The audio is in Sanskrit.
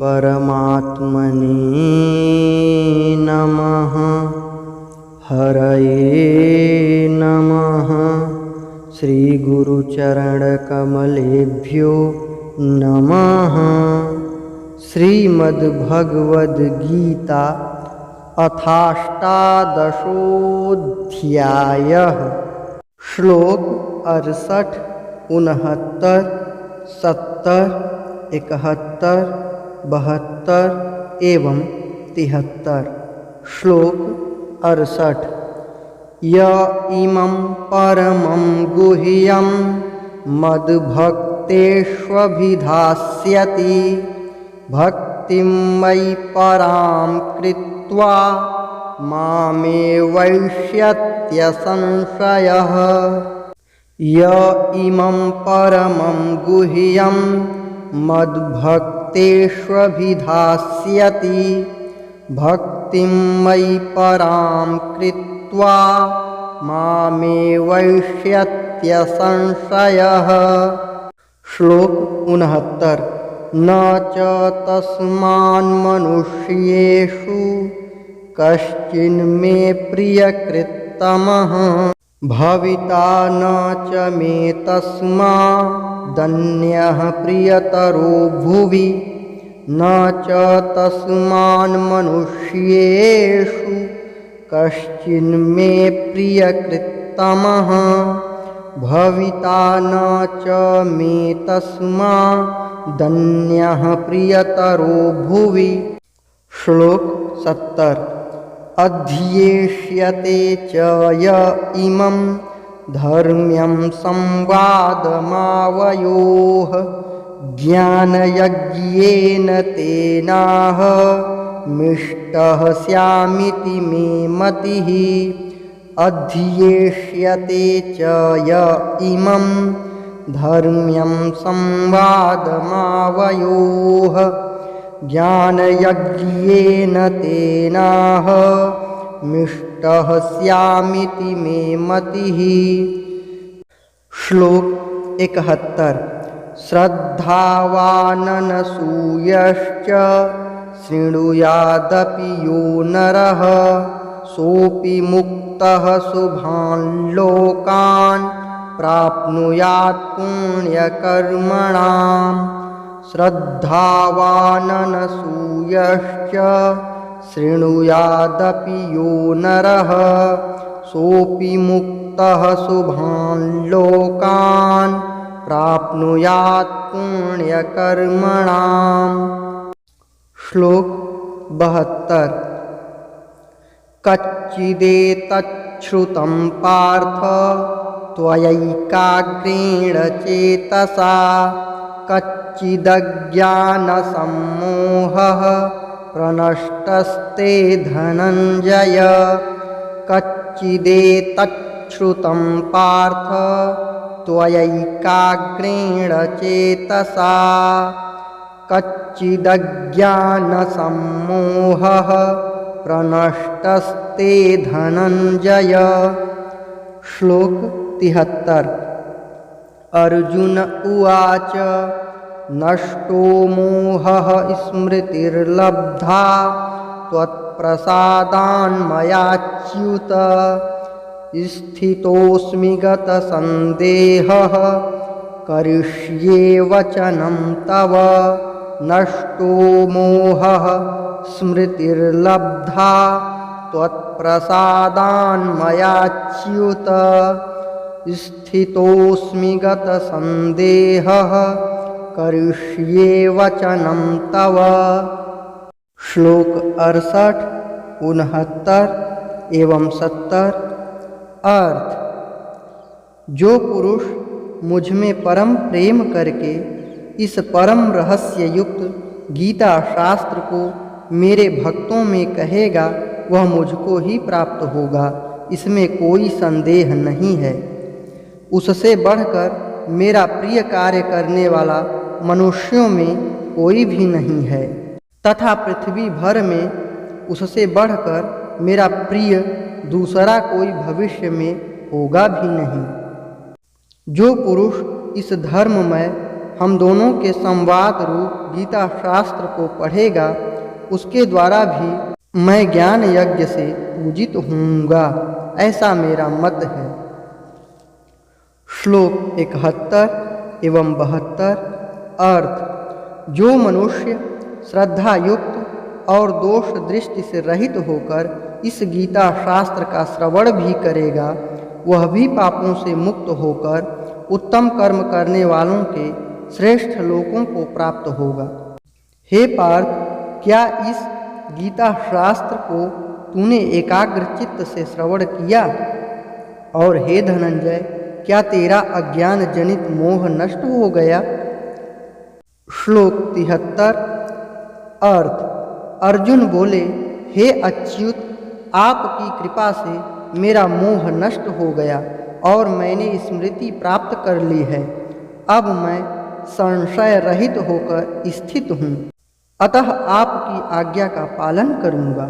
परमात्मने नमः। हरये नमः। श्री गुरुचरणकमलेभ्यो नमः। श्रीमद्भगवद्गीता अथाष्टादशोऽध्यायः। श्लोक 68, 69, 70, 71, 72 एवं 73। श्लोक 68। य इमं परमं गुह्यं मद्भक्तेष्वभिधास्यति भक्तिं मयि परां कृत्वा मामेवैष्यत्यसंशयः। य इमं परमं गुह्यं मद्भक्तेष्वभिधास्यति भक्तिं मयि परां कृत्वा मामेवैष्यत्यसंशयः। श्लोक 69। न च तस्मान्मनुष्येषु कश्चिन्मे प्रियकृत्तमः भविता न च मे तस्मादन्यः प्रियतरो भुवि। न च तस्मान्मनुष्येषु कश्चिन्मे प्रियकृत्तमः भविता न च मे तस्मादन्यः प्रियतरो भुवि। श्लोक 70। अध्येष्यते च य इमं धर्म्यं संवादमावयोः ज्ञानयज्ञेन तेनाह मिष्टः स्यामिति मे मतिः। अध्येष्यते च य इमं धर्म्यं संवादमावयोः ज्ञानयज्ञेन तेनाह मिष्टः स्यामिति मे मतिः। श्लोक 71। श्रद्धावाननसूयश्च शृणुयादपि यो नरः सोऽपि मुक्तः शुभान् लोकान् प्राप्नुयात् पुण्यकर्मणाम्। श्रद्धावाननसूयश्च शृणुयादपि यो नरः सोऽपि मुक्तः शुभान् लोकान् प्राप्नुयात् पुण्यकर्मणाम्। श्लोक 72। कच्चिदेतच्छ्रुतं पार्थ त्वयैकाग्रेण चेतसा कच्चिदज्ञानसम्मोहः प्रनष्टस्ते धनञ्जय। कच्चिदेतच्छ्रुतं पार्थ त्वयैकाग्रेण चेतसा कच्चिदज्ञानसम्मोहः प्रनष्टस्ते धनञ्जय। श्लोक 73। अर्जुन उवाच नष्टो मोहः स्मृतिर्लब्धा त्वत्प्रसादान्मयाच्युत स्थितोऽस्मि गतसन्देहः करिष्ये वचनं तव। नष्टो मोहः स्मृतिर्लब्धा त्वत्प्रसादान्मयाच्युत स्थितोऽस्मि गतसन्देहः करिष्ये वचनं तव। श्लोक 68, 69 एवं 70। अर्थ। जो पुरुष मुझ में परम प्रेम करके इस परम रहस्य युक्त गीता शास्त्र को मेरे भक्तों में कहेगा वह मुझको ही प्राप्त होगा, इसमें कोई संदेह नहीं है। उससे बढ़कर मेरा प्रिय कार्य करने वाला मनुष्यों में कोई भी नहीं है, तथा पृथ्वी भर में उससे बढ़कर मेरा प्रिय दूसरा कोई भविष्य में होगा भी नहीं। जो पुरुष इस धर्म में हम दोनों के संवाद रूप गीता शास्त्र को पढ़ेगा, उसके द्वारा भी मैं ज्ञान यज्ञ से पूजित होऊंगा, ऐसा मेरा मत है। श्लोक 71 एवं 72 अर्थ। जो मनुष्य श्रद्धा युक्त और दोष दृष्टि से रहित होकर इस गीता शास्त्र का श्रवण भी करेगा, वह भी पापों से मुक्त होकर उत्तम कर्म करने वालों के श्रेष्ठ लोकों को प्राप्त होगा। हे पार्थ, क्या इस गीता शास्त्र को तूने एकाग्र चित्त से श्रवण किया? और हे धनंजय, क्या तेरा अज्ञान जनित मोह नष्ट हो गया? श्लोक 73 अर्थ। अर्जुन बोले, हे अच्युत, आपकी कृपा से मेरा मोह नष्ट हो गया और मैंने स्मृति प्राप्त कर ली है। अब मैं संशय रहित होकर स्थित हूँ, अतः आपकी आज्ञा का पालन करूँगा।